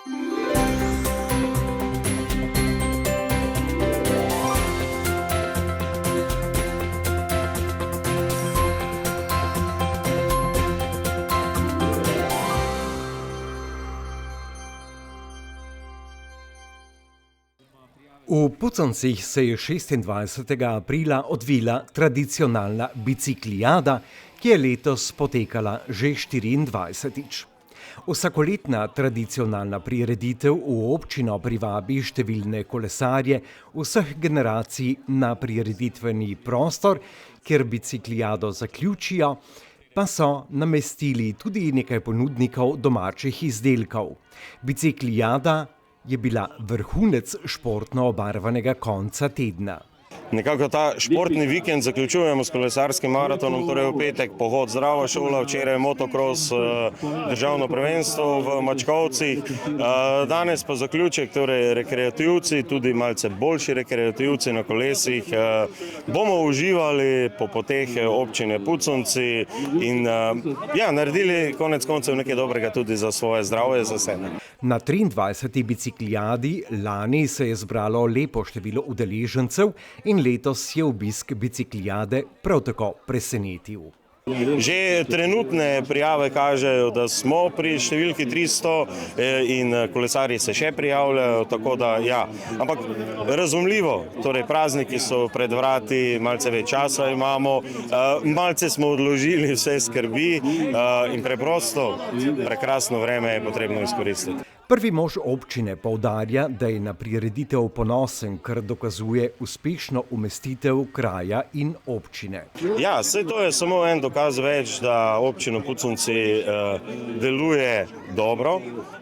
V Puconcih se je 26. aprila odvila tradicionalna biciklijada, ki je letos potekala že 24. Vsakoletna tradicionalna prireditev v občino privabi številne kolesarje vseh generacij na prireditveni prostor, kjer biciklijado zaključijo, pa so namestili tudi nekaj ponudnikov domačih izdelkov. Biciklijada je bila vrhunec športno obarvanega konca tedna. Nekako ta športni vikend zaključujemo s kolesarskim maratonom, torej v petek pohod Zdrava šola, včeraj motokros, državno prvenstvo v Mačkovcih, danes pa zaključek, torej rekreativci, tudi malce boljši rekreativci na kolesih. Bomo uživali po poteh občine Puconci in naredili konec koncev nekaj dobrega tudi za svoje zdravje, za sebe. Na 23. biciklijadi lani se je zbralo lepo število udeležencev in letos je obisk biciklijade prav tako presenetil. Že trenutne prijave kažejo, da smo pri številki 300 in kolesarji se še prijavljajo, tako da ja. Ampak razumljivo, torej prazniki so pred vrati, malce več časa imamo, malce smo odložili vse skrbi in preprosto prekrasno vreme je potrebno izkoristiti. Prvi mož občine poudarja, da je na prireditev ponosen, ker dokazuje uspešno umestitev kraja in občine. Ja, saj to je samo en dokaz več, da občina Puconci deluje dobro,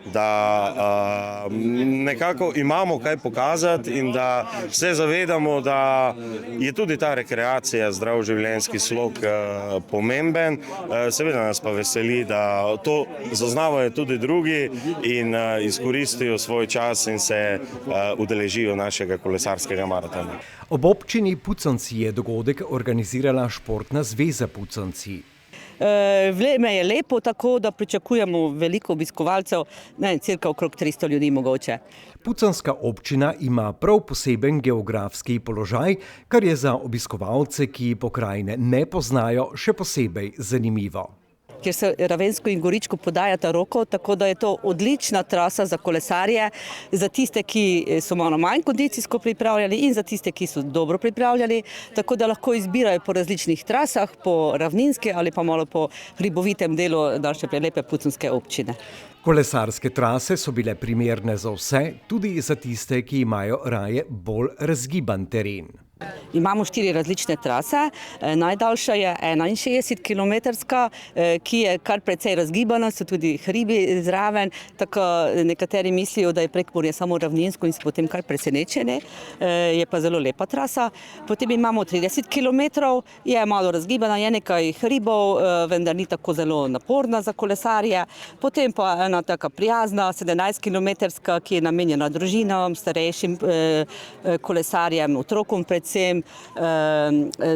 da nekako imamo kaj pokazati in da se zavedamo, da je tudi ta rekreacija, zdrav življenjski slog pomemben. Seveda nas pa veseli, da to zaznavajo tudi drugi in izkoristijo svoj čas in se udeležijo našega kolesarskega maratona. Ob občini Puconci je dogodek organizirala Športna zveza Puconci. Vreme je lepo, tako da pričakujemo veliko obiskovalcev, cirka okrog 300 ljudi mogoče. Puconska občina ima prav poseben geografski položaj, kar je za obiskovalce, ki pokrajine ne poznajo, še posebej zanimivo. Kjer se Ravensko in Goričko podajata roko, tako da je to odlična trasa za kolesarje, za tiste, ki so malo manj kondicijsko pripravljeni in za tiste, ki so dobro pripravljeni, tako da lahko izbirajo po različnih trasah, po ravninske ali pa malo po hribovitem delu naše prelepe puconske občine. Kolesarske trase so bile primerne za vse, tudi za tiste, ki imajo raje bolj razgiban teren. Imamo 4 različne trase, najdaljša je 61-kilometrska, ki je kar precej razgibana, so tudi hribi zraven, tako nekateri mislijo, da je Prekmurje samo ravninsko in so potem kar presenečeni, je pa zelo lepa trasa. Potem imamo 30 kilometrov, je malo razgibana, je nekaj hribov, vendar ni tako zelo naporna za kolesarje. Potem pa ena taka prijazna 17-kilometrska, ki je namenjena družinam, starejšim kolesarjem, otrokom predvsem,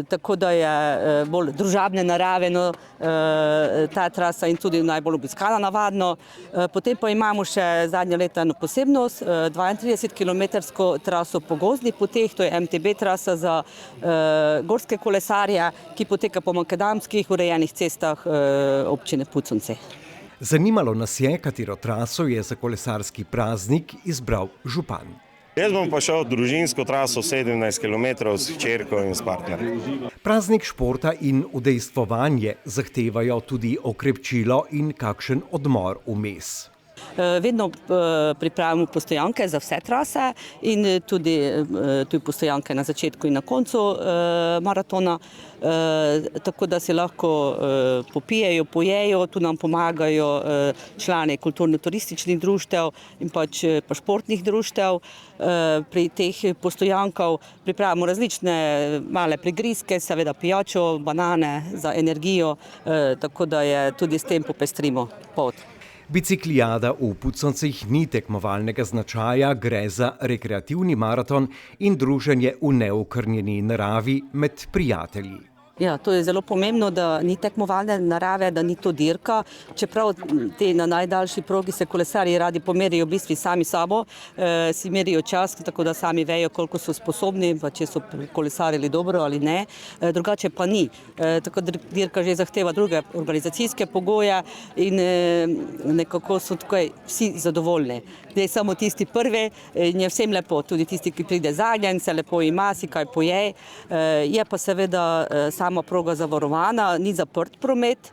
tako da je bolj družabne narave ta trasa in tudi najbolj obiskana navadno. Potem pa imamo še zadnje leta eno posebnost, 32-kilometrsko traso po gozdnih poteh, to je MTB trasa za gorske kolesarje, ki poteka po makadamskih urejenih cestah občine Puconci. Zanimalo nas je, katero traso je za kolesarski praznik izbral župan. Jaz bom pa šel družinsko traso 17 km s hčerko in s partnerjem. Praznik športa in udejstvovanje zahtevajo tudi okrepčilo in kakšen odmor vmes. Vedno pripravimo postojanke za vse trase in tudi postojanke na začetku in na koncu maratona, tako da si lahko popijejo, pojejo, tu nam pomagajo člani kulturno-turističnih društev in pa športnih društev. Pri teh postojankah pripravimo različne male prigrizke, seveda pijačo, banane za energijo, tako da je tudi s tem popestrimo pot. Biciklijada v Puconcih ni tekmovalnega značaja, gre za rekreativni maraton in druženje v neokrnjeni naravi med prijatelji. Ja, to je zelo pomembno, da ni tekmovalne narave, da ni to dirka. Čeprav te na najdaljši progi se kolesarji radi pomerijo v bistvu sami sabo, si merijo čas, tako da sami vejo, koliko so sposobni, pa če so kolesarili dobro ali ne. Drugače pa ni. Tako da dirka že zahteva druge organizacijske pogoje in nekako so tukaj vsi zadovoljni. Zdaj samo tisti prvi in je vsem lepo, tudi tisti, ki pride zadnji, se lepo ima, si kaj poje. Je pa seveda sama proga zavarovana, ni zaprt promet.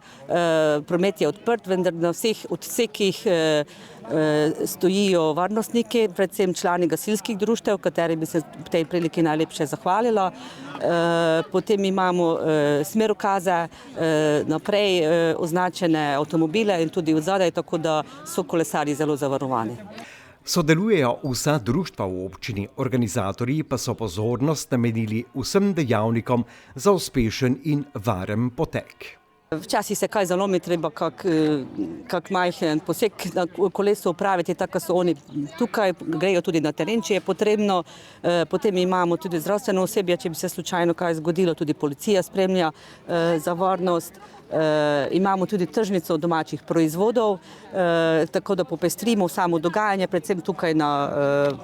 Promet je odprt, vendar na vseh odsekih stojijo varnostniki, predvsem člani gasilskih društev, kateri bi se v tej priliki najlepše zahvalila. Potem imamo smerokaze, naprej označene avtomobile in tudi odzadaj, tako da so kolesarji zelo zavarovani. Sodelujejo vsa društva v občini, organizatorji pa so pozornost namenili vsem dejavnikom za uspešen in varen potek. Včasih se kaj zalomi, treba kak majhen poseg na kolesu opraviti, tako so oni tukaj, grejo tudi na teren, če je potrebno. Potem imamo tudi zdravstveno osebje, če bi se slučajno kaj zgodilo, tudi policija spremlja za varnost. Imamo tudi tržnico domačih proizvodov, tako da popestrimo samo dogajanje, predvsem tukaj na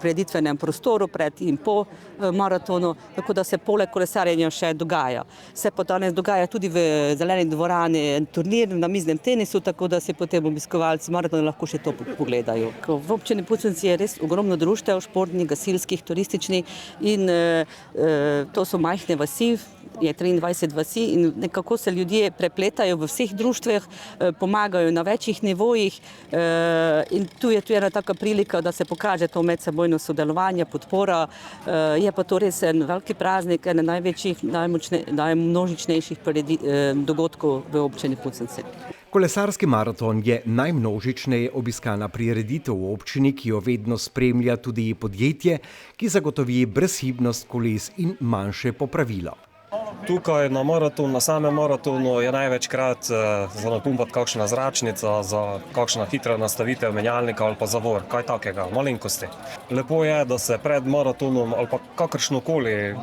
prireditvenem prostoru pred in po maratonu, tako da se poleg kolesarjenja še dogaja. Se pa danes dogaja tudi v zeleni dvorani turnir na miznem tenisu, tako da se potem obiskovalci maratona lahko še to pogledajo. V občini Puconci je res ogromno društev, športnih, gasilskih, turističnih in to so majhne vasi, je 23 vasi in nekako se ljudje prepletajo v vseh društvih, pomagajo na večjih nivojih in tu je ena taka prilika, da se pokaže to medsebojno sodelovanje, podpora. Je pa to res en veliki praznik, ene največjih, najmnožičnejših dogodkov v občini Puconci. Kolesarski maraton je najmnožičneje obiskana prireditev v občini, ki jo vedno spremlja tudi podjetje, ki zagotovi brezhibnost koles in manjše popravilo. Tukaj na samem maratonu je največkrat za napumpati kakšna zračnica, za kakšna hitra nastavitev menjalnika ali pa zavor, kaj takega, malenkosti. Lepo je, da se pred maratonom ali pa kakršnokoli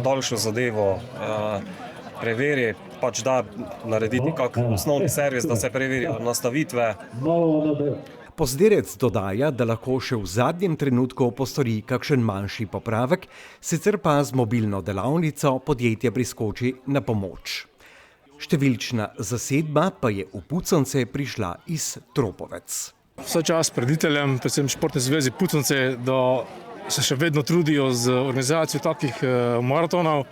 daljšo zadevo preveri, pač da narediti kak osnovni servis, da se preverijo nastavitve. Pozderec dodaja, da lahko še v zadnjem trenutku postori kakšen manjši popravek, sicer pa z mobilno delavnico podjetje priskoči na pomoč. Številčna zasedba pa je v Puconce prišla iz Tropovec. Vse čas prediteljem, predvsem Športne zvezi Puconce, da se še vedno trudijo z organizacijo takih maratonov.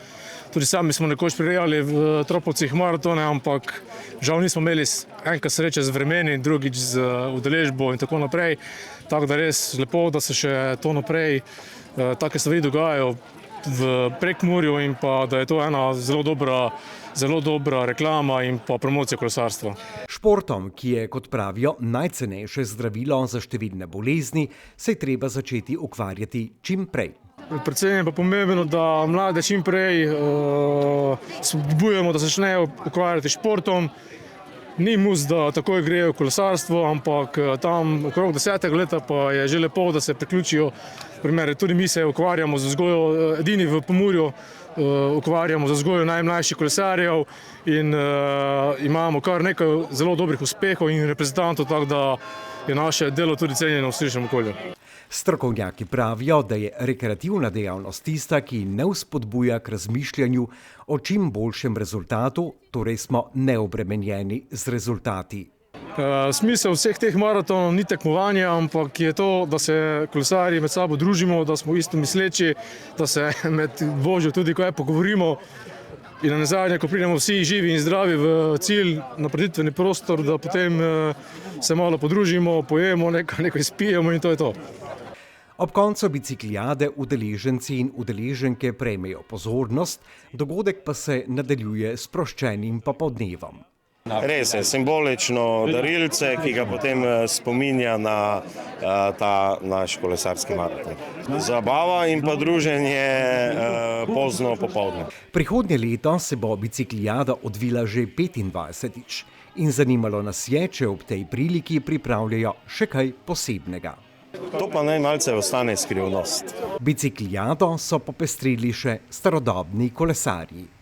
Tudi sami smo nekoč prirejali v Tropovcih maratone, ampak žal nismo imeli enkrat sreče z vremeni, drugič z udeležbo in tako naprej. Tako da res lepo, da se še to naprej take stvari dogajajo v Prekmurju in pa da je to ena zelo dobra reklama in pa promocija kolesarstva. Športom, ki je, kot pravijo, najcenejše zdravilo za številne bolezni, se je treba začeti ukvarjati čim prej. Predvsem je pa pomembno, da mlade čim prej spodbujamo, da začnejo ukvarjati športom. Ni mus, da takoj grejo v kolesarstvo, ampak tam okrog 10. leta pa je že lepo, da se priključijo. Tudi mi se ukvarjamo z vzgojo, edini v Pomurju ukvarjamo z vzgojo najmlajših kolesarjev in imamo kar nekaj zelo dobrih uspehov in reprezentantov, tako da je naše delo tudi cenjeno v širšem okolju. Strokovnjaki pravijo, da je rekreativna dejavnost tista, ki ne vzpodbuja k razmišljanju o čim boljšem rezultatu, torej smo neobremenjeni z rezultati. Smisel vseh teh maratonov ni tekmovanje, ampak je to, da se kolesarji med sabo družimo, da smo isto misleči, da se med vožnjo tudi kaj pogovorimo in nazadnje, ko pridemo vsi živi in zdravi v cilj, na preditveni prostor, da potem se malo podružimo, pojemo, nekaj spijemo in to je to. Ob koncu biciklijade udeleženci in udeleženke prejmejo pozornost, dogodek pa se nadaljuje s sproščenim popoldnevom. Res je, simbolično darilce, ki ga potem spominja na ta naš kolesarski maraton. Zabava in pa druženje pozno popoldne. Prihodnje leto se bo biciklijada odvila že 25. in zanimalo nas je, če ob tej priliki pripravljajo še kaj posebnega. To pa naj malce ostane skrivnost. Biciklijado so popestrili še starodobni kolesarji.